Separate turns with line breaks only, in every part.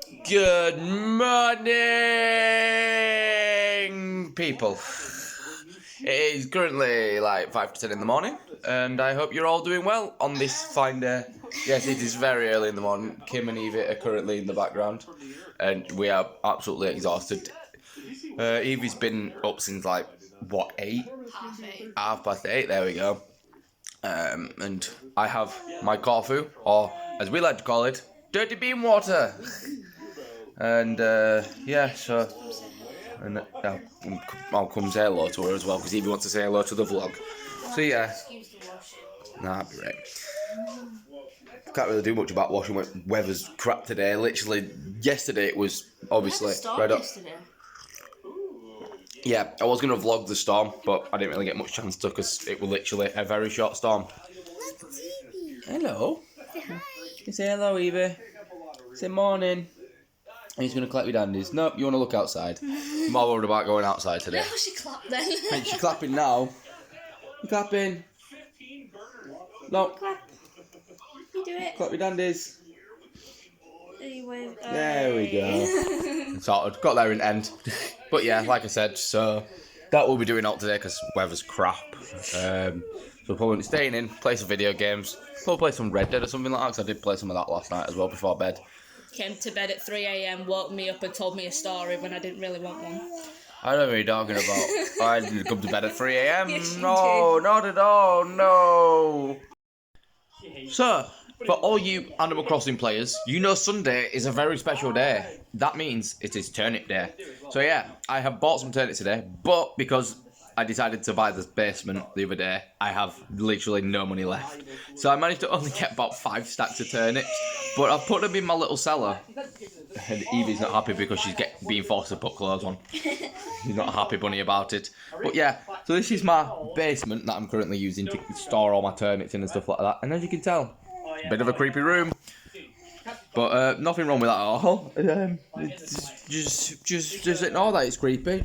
Good morning, people. It is currently like 5 to 10 in the morning, and I hope you're all doing well on this fine day. Yes, it is very early in the morning. Kim and Evie are currently in the background, and we are absolutely exhausted. Evie's been up since like, what, 8?
Half 8.
8:30, there we go. And I have my coffee, or as we like to call it, dirty bean water. And yeah, so and I'll come say hello to her as well because Evie wants to say hello to the vlog. So yeah, nah, be right. Can't really do much about washing. Weather's crap today. Literally, yesterday it was obviously red up. Yeah, I was gonna vlog the storm, but I didn't really get much chance to because it was literally a very short storm. Hello.
Say hi.
You say hello, Evie. Say morning. And he's going to clap your dandies. Nope, you want to look outside. I'm all worried about going outside today.
No, she clapped then.
Hey, she's clapping now. You clapping? No.
Clap. You do it.
Clap your dandies.
Anyway,
There we go. Sorted. Got there in the end. But yeah, like I said, so that we'll be doing out today because weather's crap. So probably staying in, play some video games. Probably play some Red Dead or something like that because I did play some of that last night as well before bed.
Came to bed at 3 a.m, woke me up and told me a story when I didn't really want one.
I don't know what you're talking about. I didn't come to bed at 3 a.m.
Yes, you
No,
did.
not at all, no. So, for all you Animal Crossing players, you know Sunday is a very special day. That means it is turnip day. So yeah, I have bought some turnips today, but because I decided to buy this basement the other day, I have literally no money left. So I managed to only get about 5 stacks of turnips, but I've put them in my little cellar. And Evie's not happy because she's being forced to put clothes on. She's not a happy bunny about it. But yeah, so this is my basement that I'm currently using to store all my turnips in and stuff like that. And as you can tell, a bit of a creepy room. But nothing wrong with that at all. Just ignore that it's creepy.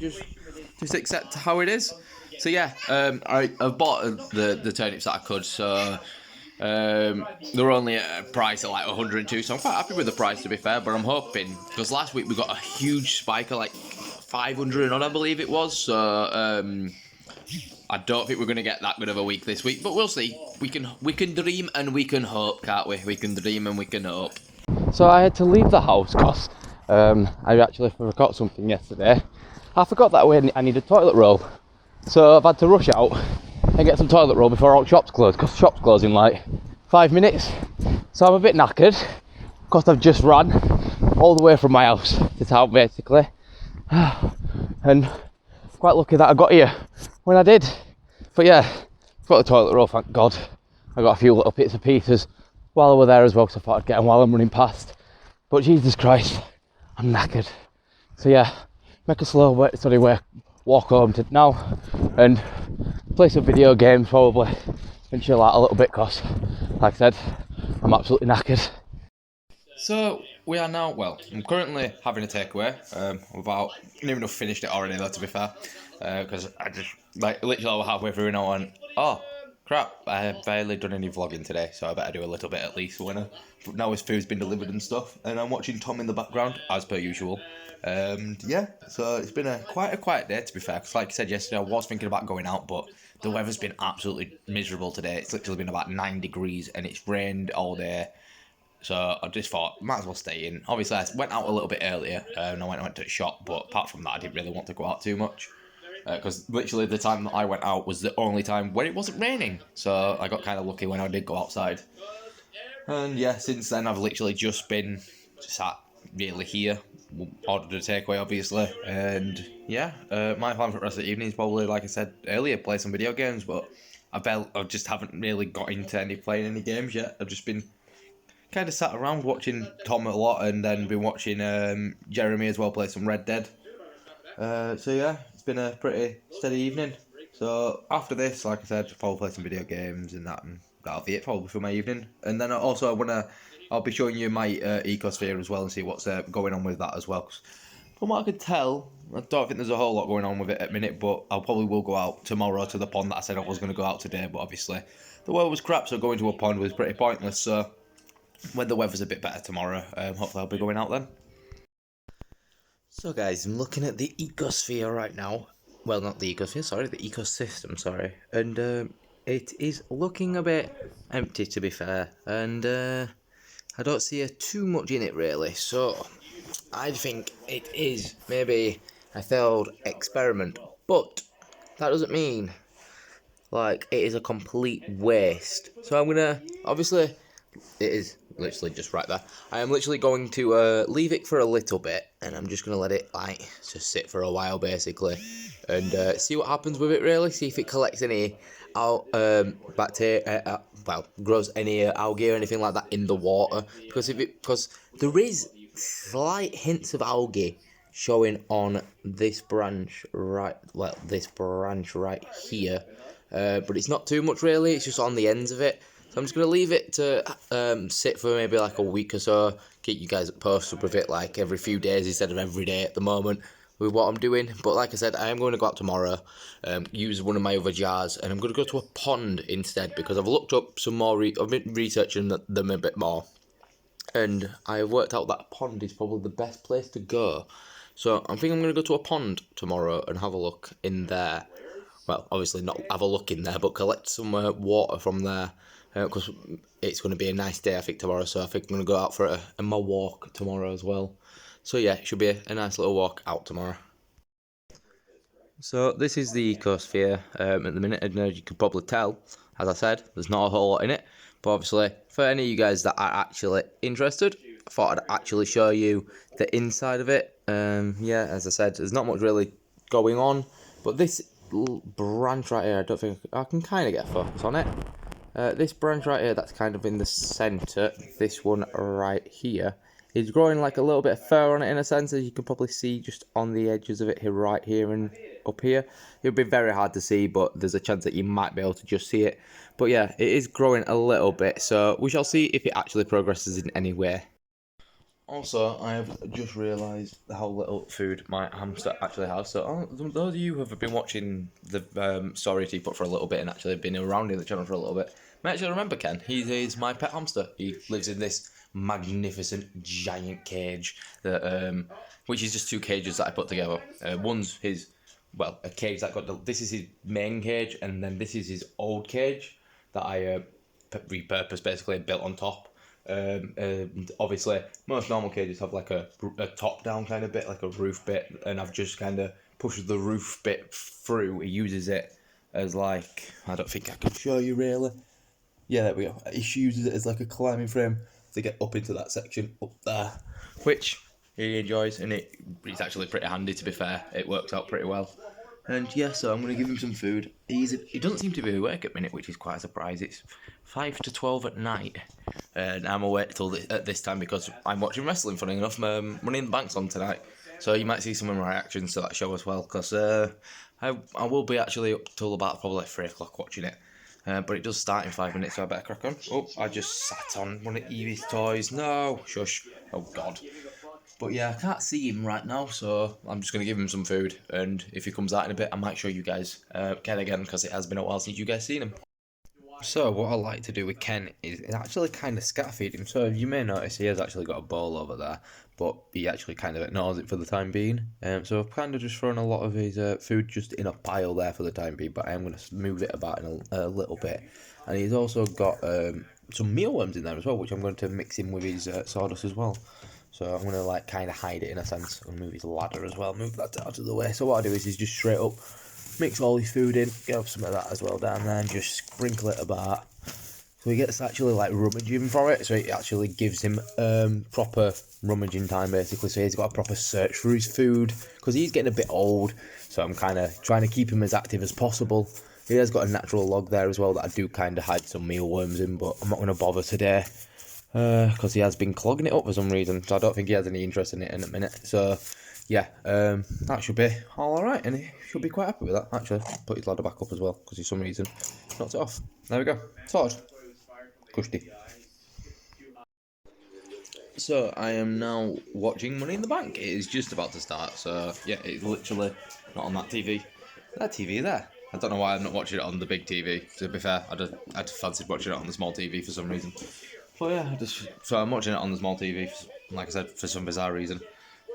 Just accept how it is. So yeah, I've bought the turnips that I could. So they're only at a price of like 102. So I'm quite happy with the price to be fair. But I'm hoping because last week we got a huge spike of like 500 and on, I believe it was. So I don't think we're gonna get that good of a week this week. But we'll see. We can dream and we can hope, can't we? We can dream and we can hope. So I had to leave the house because I actually forgot something yesterday. I forgot that I need a toilet roll. So I've had to rush out and get some toilet roll before all shops close, because shops close in like 5 minutes. So I'm a bit knackered because I've just ran all the way from my house to town basically. And quite lucky that I got here when I did. But yeah, I've got the toilet roll, thank God. I got a few little bits and pieces while I was there as well, because I thought I'd get them while I'm running past. But Jesus Christ, I'm knackered. So yeah, make a slow walk home to now and play some video games probably and chill out a little bit because, like I said, I'm absolutely knackered. So we are now, well, I'm currently having a takeaway. I didn't even have finished it already though, to be fair, because I just, like, literally over halfway through and I went, oh crap, I have barely done any vlogging today, so I better do a little bit at least. But now his food's been delivered and stuff, and I'm watching Tom in the background as per usual. Yeah, so it's been quite a quiet day to be fair, because like I said yesterday, I was thinking about going out, but the weather's been absolutely miserable today. It's literally been about 9 degrees and it's rained all day. So I just thought, might as well stay in. Obviously, I went out a little bit earlier, and I went to the shop, but apart from that, I didn't really want to go out too much. Because literally the time that I went out was the only time when it wasn't raining. So I got kind of lucky when I did go outside. And yeah, since then I've literally just been sat really here. Ordered a takeaway, obviously. And yeah, my plan for the rest of the evening is probably, like I said earlier, play some video games. But I just haven't really got into playing any games yet. I've just been kind of sat around watching Tom a lot, and then been watching Jeremy as well play some Red Dead. So yeah, it's been a pretty steady evening. So after this, like I said, I'll probably play some video games and that'll be it probably for my evening. And then I'll be showing you my ecosphere as well and see what's going on with that as well. 'Cause from what I could tell, I don't think there's a whole lot going on with it at the minute, but I probably will go out tomorrow to the pond that I said I was going to go out today, but obviously the weather was crap, so going to a pond was pretty pointless. So when the weather's a bit better tomorrow, hopefully I'll be going out then. So guys, I'm looking at the ecosphere right now. Well, not the ecosphere, sorry, the ecosystem, sorry. And it is looking a bit empty, to be fair. And I don't see too much in it, really. So I think it is maybe a failed experiment. But that doesn't mean, like, it is a complete waste. So I'm going to, obviously, it is literally just right there. I am literally going to leave it for a little bit, and I'm just going to let it like just sit for a while basically, and see what happens with it really. See if it collects any bacteria, well, grows any algae or anything like that in the water. Because there is slight hints of algae showing on this branch right, well, this branch right here. But it's not too much really, it's just on the ends of it. So I'm just going to leave it to sit for maybe like a week or so, keep you guys posted with it like every few days instead of every day at the moment with what I'm doing. But like I said, I am going to go out tomorrow, use one of my other jars, and I'm going to go to a pond instead because I've looked up some more, I've been researching them a bit more. And I have worked out that a pond is probably the best place to go. So I think I'm going to go to a pond tomorrow and have a look in there. Well, obviously not have a look in there, but collect some water from there. Because it's going to be a nice day, I think, tomorrow. So I think I'm going to go out for my walk tomorrow as well. So yeah, it should be a nice little walk out tomorrow. So this is the ecosphere at the minute, and as you could probably tell, as I said, there's not a whole lot in it. But obviously, for any of you guys that are actually interested, I thought I'd actually show you the inside of it. Yeah, as I said, there's not much really going on. But this branch right here, I don't think I can kind of get a focus on it. This branch right here, that's kind of in the centre, this one right here, is growing like a little bit of fur on it in a sense, as you can probably see just on the edges of it here, right here and up here. It would be very hard to see, but there's a chance that you might be able to just see it. But yeah, it is growing a little bit, so we shall see if it actually progresses in any way. Also, I have just realised how little food my hamster actually has. So, those of you who have been watching the story Teapot for a little bit and actually been around in the channel for a little bit, may actually remember Ken. He is my pet hamster. He lives in this magnificent giant cage that, which is just two cages that I put together. One's his, well, a cage that got this is his main cage, and then this is his old cage that I repurposed basically and built on top. And obviously most normal cages have like a top down kind of bit, like a roof bit, and I've just kind of pushed the roof bit through. He uses it as like, I don't think I can show you really. Yeah, there we go. He uses it as like a climbing frame to get up into that section up there, which he enjoys, and it's actually pretty handy, to be fair. It works out pretty well. And yeah, so I'm going to give him some food. He doesn't seem to be awake at the minute, which is quite a surprise. It's 5 to 12 at night, and I'm awake till at this time because I'm watching wrestling, funny enough. Money in the Bank's on tonight, so you might see some of my reactions to that show as well, because I will be actually up till about probably 3 o'clock watching it. But it does start in 5 minutes, so I better crack on. Oh, I just sat on one of Evie's toys. No, shush. Oh, God. But yeah, I can't see him right now, so I'm just going to give him some food. And if he comes out in a bit, I might show you guys Ken again, because it has been a while since you guys seen him. So what I like to do with Ken is actually kind of scatter feed him. So you may notice he has actually got a bowl over there, but he actually kind of ignores it for the time being. So I've kind of just thrown a lot of his food just in a pile there for the time being, but I am going to move it about in a little bit. And he's also got some mealworms in there as well, which I'm going to mix in with his sawdust as well. So I'm going to like kind of hide it in a sense, and move his ladder as well, move that out of the way. So what I do is just straight up mix all his food in, get up some of that as well down there, and just sprinkle it about. So he gets actually like rummaging for it, so it actually gives him proper rummaging time basically. So he's got a proper search for his food, because he's getting a bit old, so I'm kind of trying to keep him as active as possible. He has got a natural log there as well that I do kind of hide some mealworms in, but I'm not going to bother today. Because he has been clogging it up for some reason, so I don't think he has any interest in it in a minute. So yeah, that should be all alright, and he should be quite happy with that. Actually, put his ladder back up as well, because for some reason knocked it off. There we go, sorted. Cushy. So I am now watching Money in the Bank. It is just about to start, so yeah, it's literally not on that TV. That TV there. I don't know why I'm not watching it on the big TV. To be fair, I'd fancied watching it on the small TV for some reason. But yeah, so I'm watching it on the small TV, like I said, for some bizarre reason.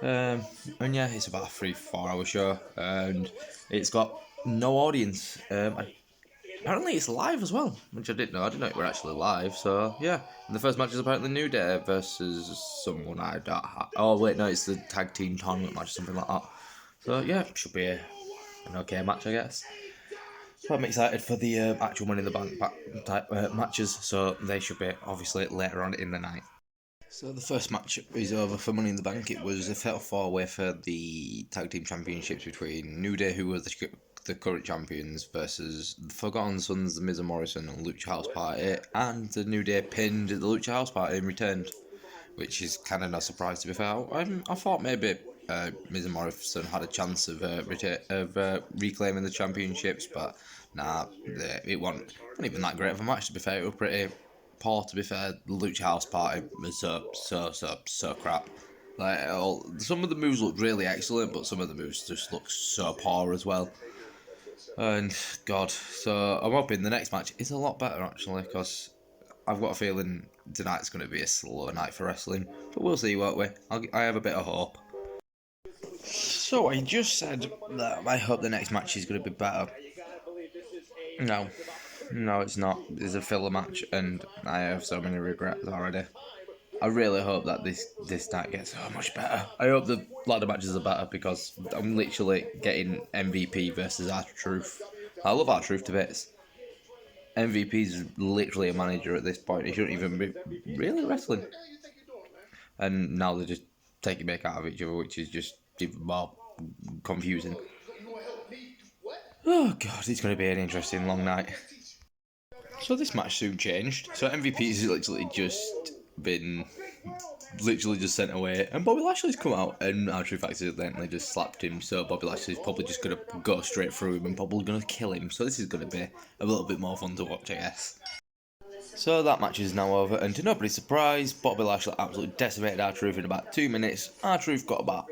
And yeah, it's about a 3-4 hour show, and it's got no audience. Apparently it's live as well, which I didn't know. I didn't know it were actually live. So yeah, and the first match is apparently New Day versus someone I don't have. Oh wait, no, it's the tag team tournament match or something like that. So yeah, should be an okay match, I guess. So I'm excited for the actual Money in the Bank type matches. So they should be obviously later on in the night. So the first match is over for Money in the Bank. It was a fatal four-way for the tag team championships between New Day, who were the current champions, versus the Forgotten Sons, the Miz and Morrison, and Lucha House Party, and the New Day pinned the Lucha House Party and returned, which is kind of no surprise to be fair. I thought maybe Miz and Morrison had a chance of reclaiming the championships, but nah, it wasn't even that great of a match to be fair. It was pretty poor to be fair. The Lucha House Party was so crap. Like some of the moves looked really excellent, but some of the moves just look so poor as well. And God, so I'm hoping the next match is a lot better actually, because I've got a feeling tonight's going to be a slow night for wrestling. But we'll see, won't we? I have a bit of hope. So I just said that I hope the next match is going to be better. No, it's not. It's a filler match, and I have so many regrets already. I really hope that this night gets so much better. I hope the ladder matches are better, because I'm literally getting MVP versus R-Truth. I love R-Truth to bits. MVP's literally a manager at this point. He shouldn't even be really wrestling. And now they're just taking make out of each other, which is just even more confusing. Oh God, it's going to be an interesting long night. So this match soon changed. So MVP's literally just sent away, and Bobby Lashley's come out, and R-Truth accidentally just slapped him, so Bobby Lashley's probably just going to go straight through him and probably going to kill him. So this is going to be a little bit more fun to watch, I guess. So that match is now over, and to nobody's surprise, Bobby Lashley absolutely decimated R-Truth in about 2 minutes. R-Truth got about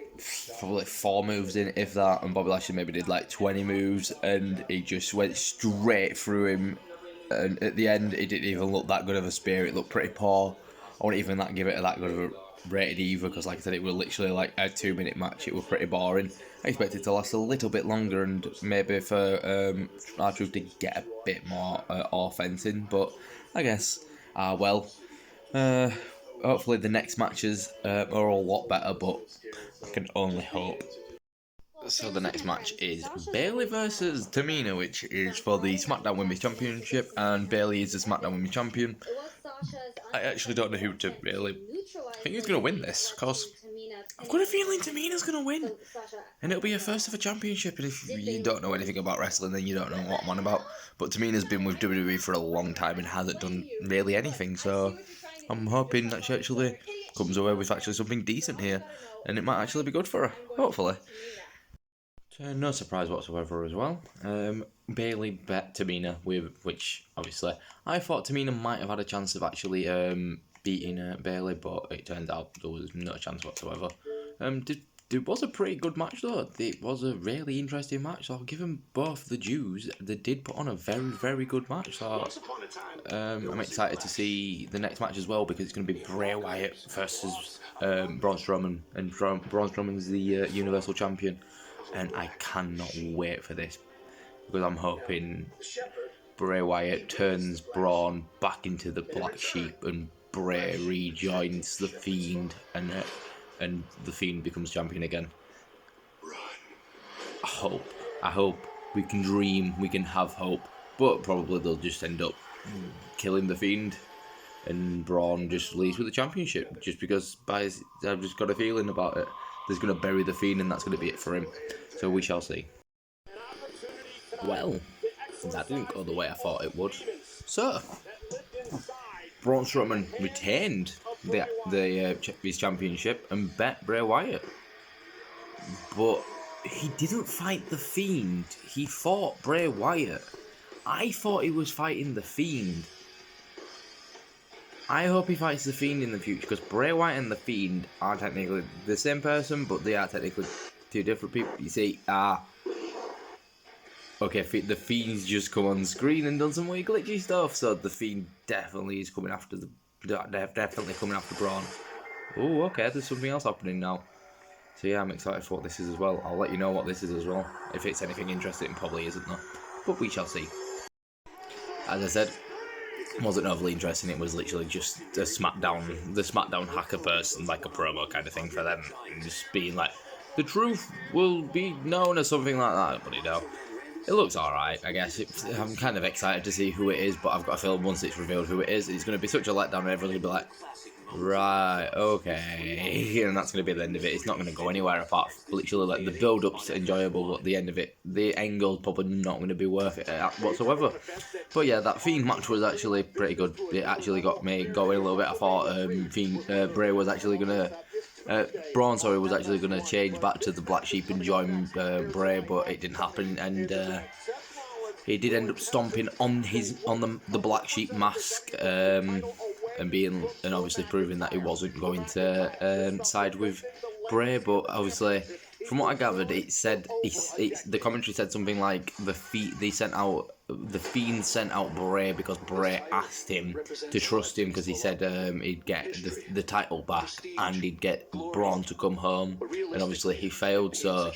probably 4 moves in, if that, and Bobby Lashley maybe did like 20 moves, and he just went straight through him. And at the end, it didn't even look that good of a spear. It looked pretty poor. I wouldn't even give it that good of a rated either, because like I said, it was literally like a 2-minute match. It was pretty boring. I expected it to last a little bit longer, and maybe for R-Truth to get a bit more offense in, but I guess, hopefully the next matches are a lot better, but I can only hope. So the next match is Bayley versus Tamina, which is for the SmackDown Women's Championship, and Bayley is the SmackDown Women's Champion. I actually don't know who to really think who's going to win this, because I've got a feeling Tamina's going to win, and it'll be her first ever championship, and if you don't know anything about wrestling, then you don't know what I'm on about. But Tamina's been with WWE for a long time and hasn't done really anything, so I'm hoping that she actually comes away with actually something decent here, and it might actually be good for her, hopefully. No surprise whatsoever as well. Bayley bet Tamina, which obviously I thought Tamina might have had a chance of actually beating Bayley, but it turns out there was no chance whatsoever. It was a pretty good match though. It was a really interesting match, so I'll give them both the dues. They did put on a very, very good match, so I'm excited to see the next match as well, because it's going to be Bray Wyatt versus Braun Strowman, and Braun Strowman's the Universal Champion. And I cannot wait for this, because I'm hoping Bray Wyatt turns Braun back into the Black Sheep, and Bray rejoins the Fiend, and the Fiend becomes champion again. I hope we can dream, we can have hope, but probably they'll just end up killing the Fiend, and Braun just leaves with the championship, just because I've just got a feeling about it. There's going to bury the Fiend, and that's going to be it for him. So we shall see. Well, that didn't go the way I thought it would. So, Braun Strowman retained his championship and bet Bray Wyatt. But he didn't fight the Fiend. He fought Bray Wyatt. I thought he was fighting the Fiend. I hope he fights the Fiend in the future, because Bray Wyatt and the Fiend are technically the same person, but they are technically 2 different people. You see, okay, the Fiend's just come on screen and done some weird glitchy stuff, so the Fiend definitely is coming after Braun. Oh, okay, there's something else happening now. So yeah, I'm excited for what this is as well. I'll let you know what this is as well. If it's anything interesting, it probably isn't though. But we shall see. As I said, it wasn't overly interesting. It was literally just the SmackDown hacker person, like a promo kind of thing for them, and just being like, the truth will be known or something like that. But you know, it looks alright, I guess. I'm kind of excited to see who it is, but I've got a feeling once it's revealed who it is, it's going to be such a letdown and everyone's going to be like, right, okay, and that's going to be the end of it. It's not going to go anywhere apart from literally like the build-up's enjoyable, but the end of it, the end goal's probably not going to be worth it whatsoever. But yeah, that Fiend match was actually pretty good. It actually got me going a little bit. I thought Bray was actually going to Braun, was actually going to change back to the Black Sheep and join Bray, but it didn't happen, and he did end up stomping on the Black Sheep mask, and obviously proving that he wasn't going to side with Bray. But obviously, from what I gathered, it said the commentary said something like the Fiend sent out Bray because Bray asked him to trust him, because he said he'd get the title back and he'd get Braun to come home, and obviously he failed. So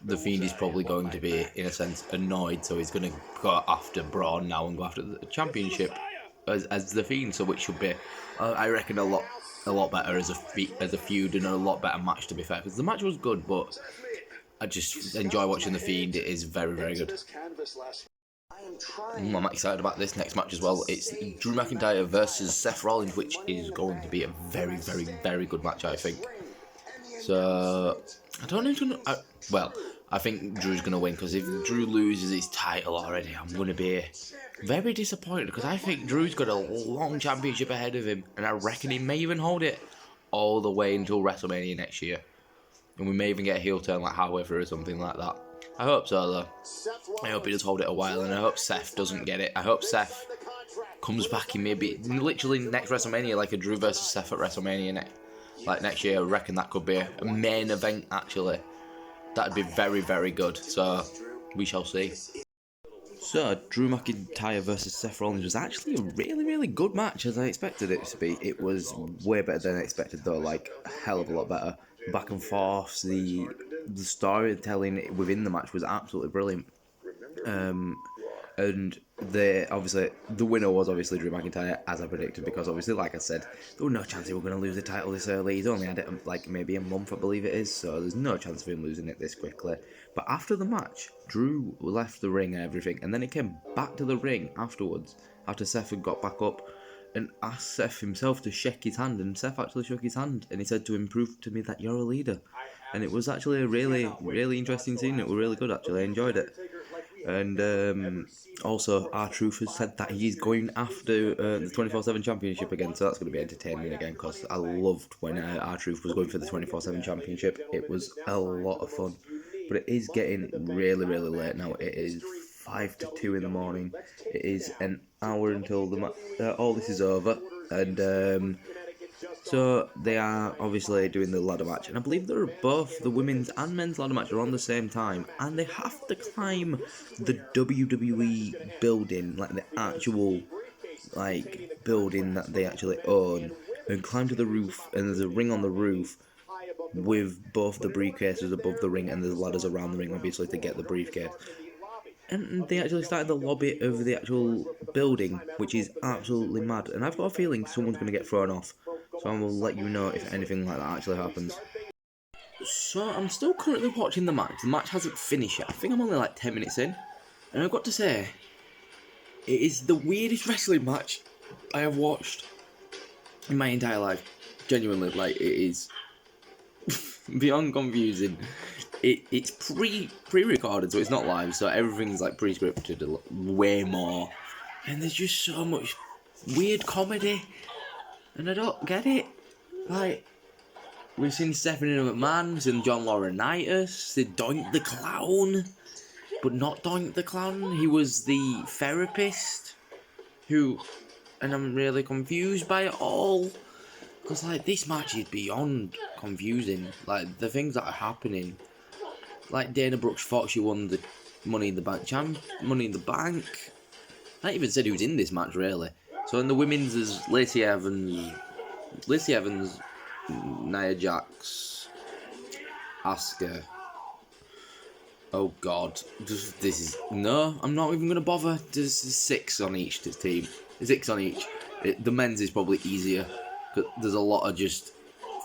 the Fiend is probably going to be, in a sense, annoyed. So he's going to go after Braun now and go after the championship as the Fiend. So which should be, I reckon, a lot better as a feud and a lot better match, to be fair, because the match was good, but I just enjoy watching the Fiend. It is very, very good. I'm excited about this next match as well. It's Drew McIntyre versus Seth Rollins, which is going to be a very, very, very good match, I think. So I don't know. I think Drew's going to win, because if Drew loses his title already, I'm going to be very disappointed, because I think Drew's got a long championship ahead of him, and I reckon he may even hold it all the way until WrestleMania next year. And we may even get a heel turn like however or something like that. I hope so, though. I hope he does hold it a while, and I hope Seth doesn't get it. I hope Seth comes back in maybe literally next WrestleMania, like a Drew versus Seth at WrestleMania next year. I reckon that could be a main event, actually. That'd be very, very good. So we shall see. So Drew McIntyre versus Seth Rollins was actually a really, really good match, as I expected it to be. It was way better than I expected, though, like a hell of a lot better. Back and forth, the storytelling within the match was absolutely brilliant. And the winner was obviously Drew McIntyre, as I predicted, because obviously, like I said, there was no chance he was going to lose the title this early. He's only had it like maybe a month, I believe it is, so there's no chance of him losing it this quickly. But after the match, Drew left the ring and everything, and then he came back to the ring afterwards, after Seth had got back up, and asked Seth himself to shake his hand, and Seth actually shook his hand, and he said to him, "Prove to me that you're a leader." And it was actually a really, really interesting scene. It was really good, actually. I enjoyed it. And also, R-Truth has said that he's going after the 24/7 championship again, so that's going to be entertaining again, because I loved when R-Truth was going for the 24/7 championship. It was a lot of fun. But it is getting really, really late now. It is 5 to 2 in the morning. It is an hour until all this is over, and so they are obviously doing the ladder match, and I believe they're both the women's and men's ladder match are on the same time, and they have to climb the WWE building, like the actual building that they actually own, and climb to the roof, and there's a ring on the roof with both the briefcases above the ring and the ladders around the ring, obviously, to get the briefcase. And they actually started the lobby of the actual building, which is absolutely mad. And I've got a feeling someone's going to get thrown off. So I will let you know if anything like that actually happens. So I'm still currently watching the match. The match hasn't finished yet. I think I'm only like 10 minutes in. And I've got to say, it is the weirdest wrestling match I have watched in my entire life. Genuinely, it is beyond confusing. It's pre-recorded, so it's not live, so everything's pre-scripted way more, and there's just so much weird comedy, and I don't get it. We've seen Stephanie McMahon, we've seen John Laurinaitis, the Doink the Clown, but not Doink the Clown. He was the therapist, and I'm really confused by it all. Because, this match is beyond confusing. The things that are happening. Dana Brooks thought she won the Money in the Bank. I even said who was in this match, really. So in the women's, there's Lacey Evans, Nia Jax, Asuka. Oh God, this is no. I'm not even gonna bother. There's 6 on each team. 6 on each. The men's is probably easier. Cause there's a lot of just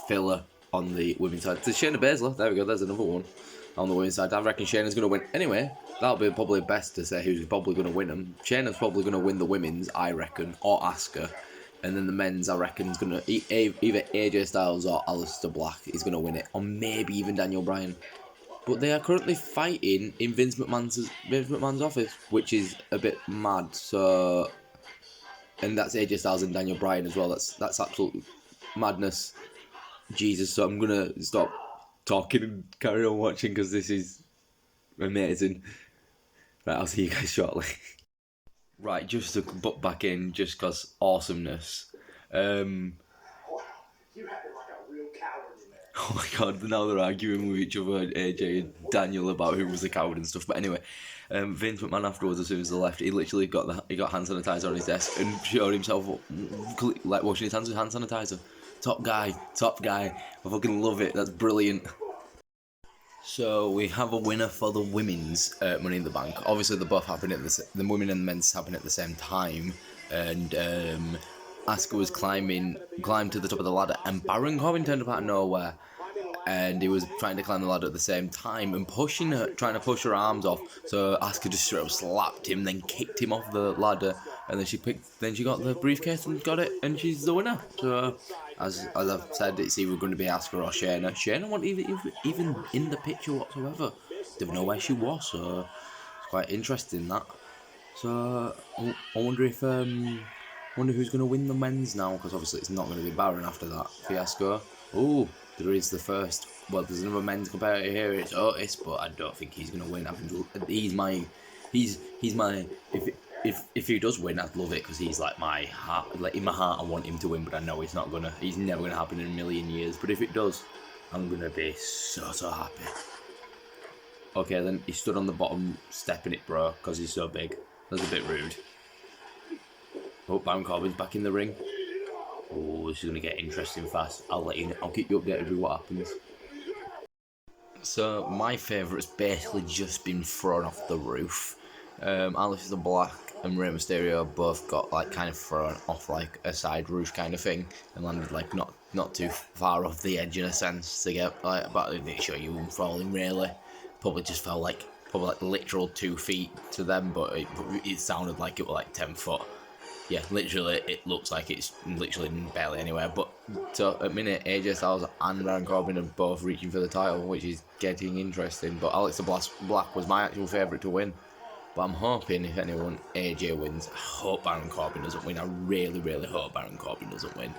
filler on the women's side. There's Shayna Baszler. There we go. There's another one on the women's side. I reckon Shayna's gonna win. Anyway, that'll be probably best to say who's probably gonna win them. Shayna's probably gonna win the women's, I reckon, or Asuka. And then the men's, I reckon, is gonna either AJ Styles or Aleister Black is gonna win it, or maybe even Daniel Bryan. But they are currently fighting in Vince McMahon's office, which is a bit mad. So, and that's AJ Styles and Daniel Bryan as well. That's absolute madness. Jesus. So I'm gonna stop talking and carry on watching because this is amazing. Right, I'll see you guys shortly. Right, just to butt back in, just because awesomeness. Oh my God, now they're arguing with each other, AJ and Daniel, about who was the coward and stuff. But anyway, Vince McMahon afterwards, as soon as they left, he literally got hand sanitizer on his desk and showed himself like washing his hands with hand sanitizer. Top guy. I fucking love it. That's brilliant. So we have a winner for the women's Money in the Bank. Obviously, they're both happening at the women and the men's happening at the same time, and Asuka was climbed to the top of the ladder, and Baron Corbin turned up out of nowhere, and he was trying to climb the ladder at the same time and trying to push her arms off. So Asuka just straight up slapped him, then kicked him off the ladder, and then she got the briefcase and got it, and she's the winner. So as I've said, it's either going to be Asuka or Shayna. Shayna wasn't even in the picture whatsoever. Didn't know where she was, so it's quite interesting that. So I wonder if who's going to win the men's now, because obviously it's not going to be Baron after that fiasco. Oh, there is the first. Well, there's another men's competitor here. It's Otis, but I don't think he's going to win. I think he's my. If he does win, I'd love it, because he's like my heart. Like in my heart, I want him to win, but I know he's not gonna. He's never gonna happen in a million years. But if it does, I'm gonna be so happy. Okay, then he stood on the bottom step in it, bro, because he's so big. That's a bit rude. Oh, Baron Corbin's back in the ring. Oh, this is gonna get interesting fast. I'll keep you updated with what happens. So my favourite's basically just been thrown off the roof. Aleister Black and Rey Mysterio both got like kind of thrown off like a side roof kind of thing and landed like not too far off the edge in a sense to get like, but I didn't show you them falling really. Probably just fell like literal 2 feet to them, but it sounded like it was like 10 foot. Yeah, literally, it looks like it's literally barely anywhere. But so at minute, AJ Styles and Baron Corbin are both reaching for the title, which is getting interesting. But Aleister Black was my actual favourite to win. But I'm hoping if anyone, AJ wins. I hope Baron Corbin doesn't win. I really, really hope Baron Corbin doesn't win.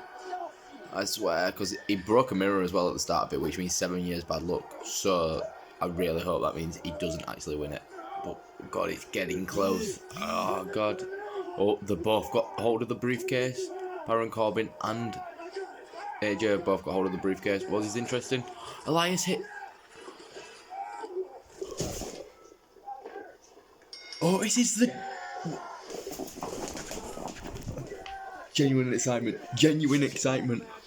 I swear, because he broke a mirror as well at the start of it, which means 7 years bad luck. So I really hope that means he doesn't actually win it. But God, it's getting close. Oh God. Oh, they both got hold of the briefcase. Baron Corbin and AJ both got hold of the briefcase. Was this interesting? Elias hit. Oh, this is the genuine excitement.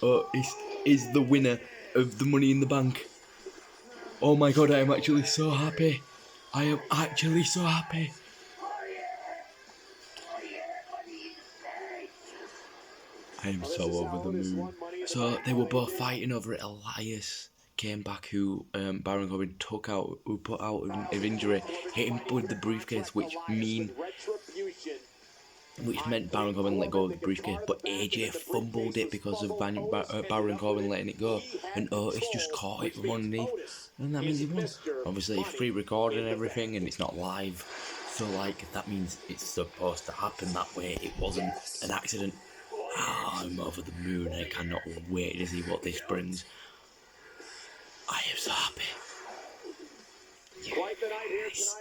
Oh, this is the winner of the Money in the Bank. Oh my God, I am actually so happy. I am actually so happy. I am so over the moon. So they were both fighting over it. Elias came back, who Baron Corbin put out of injury, hit him with the briefcase, which meant Baron Corbin let go of the briefcase, but AJ fumbled it because of Baron Corbin letting it go, and Otis just caught it from underneath, and that means he won. Obviously, it's pre-recorded and everything, and it's not live, so like that means it's supposed to happen that way. It wasn't an accident. Oh, I'm over the moon. I cannot wait to see what this brings. I am so happy. Yes.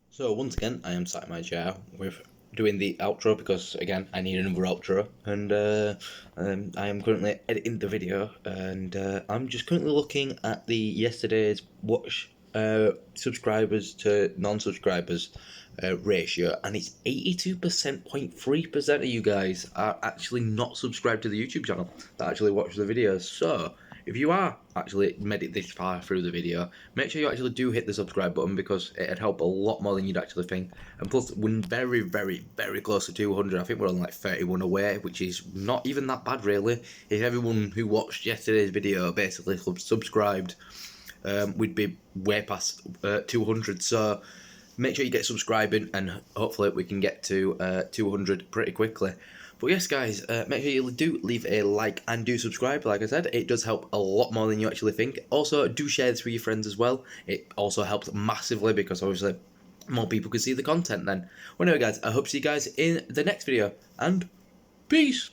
So once again, I am sat in my chair with doing the outro because again I need another outro, and I am currently editing the video, and I'm just currently looking at the yesterday's watch subscribers to non-subscribers ratio, and it's 82.3% of you guys are actually not subscribed to the YouTube channel that actually watch the videos. So if you are actually made it this far through the video, make sure you actually do hit the subscribe button, because it'd help a lot more than you'd actually think. And plus, we're very, very, very close to 200. I think we're on like 31 away, which is not even that bad, really. If everyone who watched yesterday's video basically subscribed, we'd be way past 200. So make sure you get subscribing, and hopefully we can get to 200 pretty quickly. But yes, guys, make sure you do leave a like and do subscribe. Like I said, it does help a lot more than you actually think. Also, do share this with your friends as well. It also helps massively, because obviously more people can see the content then. Well, anyway, guys, I hope to see you guys in the next video, and peace!